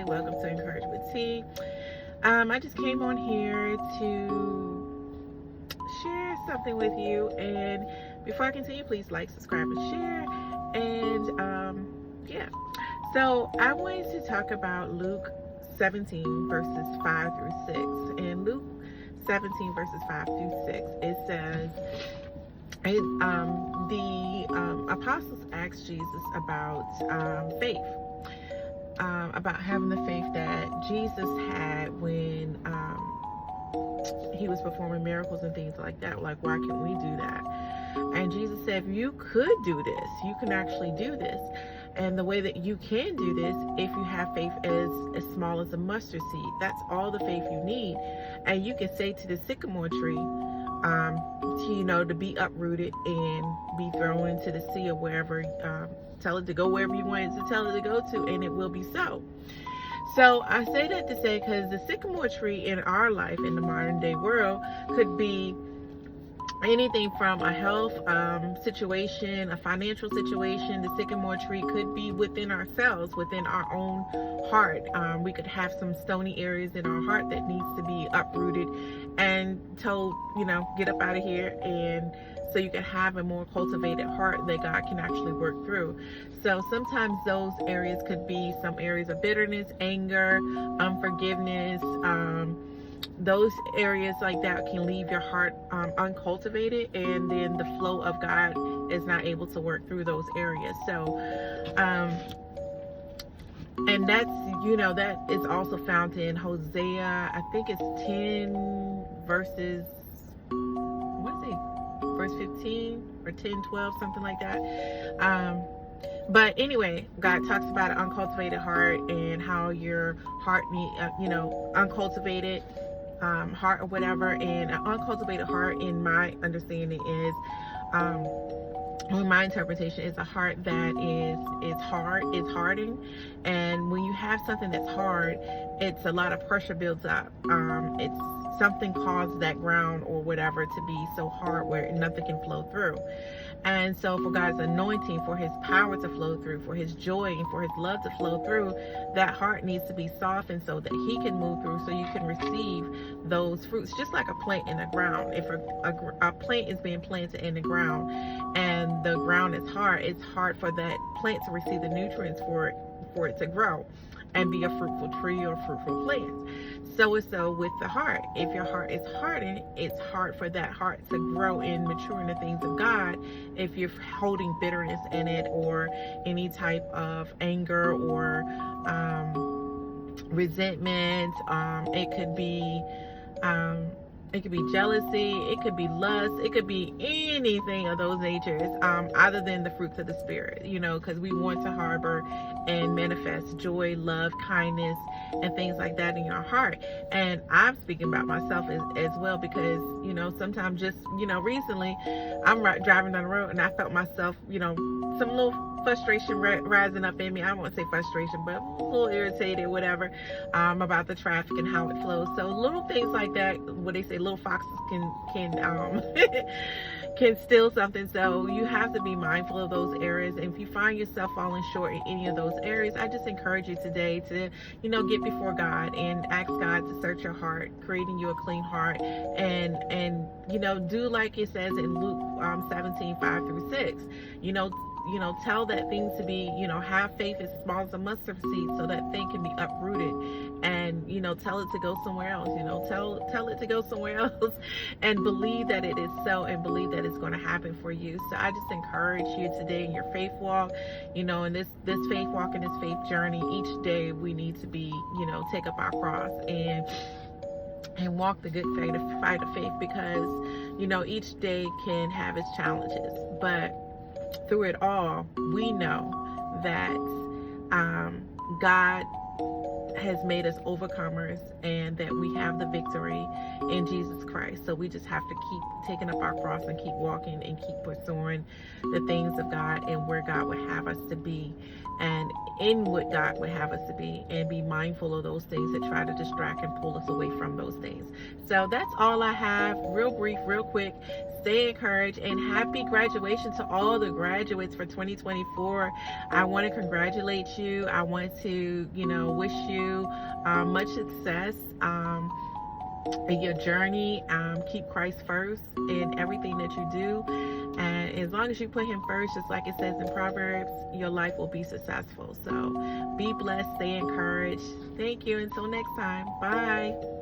Welcome to Encourage with T. I just came on here to share something with you. And before I continue, please like, subscribe, and share. And yeah. So I wanted to talk about Luke 17 verses 5 through 6. In Luke 17 verses 5 through 6, it says, the apostles asked Jesus about faith. About having the faith that Jesus had when he was performing miracles and things like that. Like, why can't we do that? And Jesus said, if you could do this, you can actually do this. And the way that you can do this, if you have faith as small as a mustard seed, that's all the faith you need. And you can say to the sycamore tree, to be uprooted and be thrown into the sea or wherever, tell it to go wherever you want it to tell it to go to, and it will be so. So I say that to say, because the sycamore tree in our life, in the modern day world, could be anything from a health situation, a financial situation. The sycamore tree could be within ourselves, within our own heart. We could have some stony areas in our heart that needs to be uprooted and told, get up out of here, and so you can have a more cultivated heart that God can actually work through. So sometimes those areas could be some areas of bitterness, anger, unforgiveness, those areas like that can leave your heart uncultivated, and then the flow of God is not able to work through those areas. So and that's, that is also found in Hosea, I think it's 10 verses, verse 15 or 10, 12, something like that. But anyway, God talks about an uncultivated heart and how your heart uncultivated heart or whatever. And an uncultivated heart, in my understanding, is my interpretation is a heart that is hard, is hardened. And when you have something that's hard, it's a lot of pressure builds up. It's something caused that ground or whatever to be so hard where nothing can flow through. And so for God's anointing, for his power to flow through, for his joy and for his love to flow through, that heart needs to be softened so that he can move through, so you can receive those fruits. Just like a plant in the ground. If a plant is being planted in the ground and the ground is hard, it's hard for that plant to receive the nutrients for it to grow and be a fruitful tree or fruitful plant. So it's so with the heart. If your heart is hardened, it's hard for that heart to grow and mature in the things of God. If you're holding bitterness in it, or any type of anger or resentment, it could be jealousy, it could be lust, it could be anything of those natures, other than the fruits of the Spirit, because we want to harbor and manifest joy, love, kindness, and things like that in your heart. And I'm speaking about myself as well, because, sometimes just, recently I'm driving down the road and I felt myself, some little frustration rising up in me. I won't say frustration, but a little irritated, whatever, about the traffic and how it flows. So little things like that, what they say, little foxes can can steal something. So you have to be mindful of those areas. And if you find yourself falling short in any of those areas, I just encourage you today to, get before God and ask God to search your heart, creating you a clean heart, and do like it says in Luke 17, 5 through 6. Tell that thing to be, have faith as small as a mustard seed, so that thing can be uprooted, and, tell it to go somewhere else, tell it to go somewhere else, and believe that it is so, and believe that it's going to happen for you. So I just encourage you today in your faith walk, in this faith walk and this faith journey, each day we need to be, take up our cross and walk the good fight of faith, because, each day can have its challenges, but through it all, we know that God has made us overcomers, and that we have the victory in Jesus Christ. So we just have to keep taking up our cross and keep walking and keep pursuing the things of God and where God would have us to be, and in what God would have us to be, and be mindful of those things that try to distract and pull us away from those things. So that's all I have. Real brief, real quick. stay encouraged, and happy graduation to all the graduates for 2024. I want to congratulate you. I want to, wish you much success in your journey. Keep Christ first in everything that you do. And as long as you put him first, just like it says in Proverbs, your life will be successful. So be blessed, stay encouraged. Thank you. Until next time. Bye.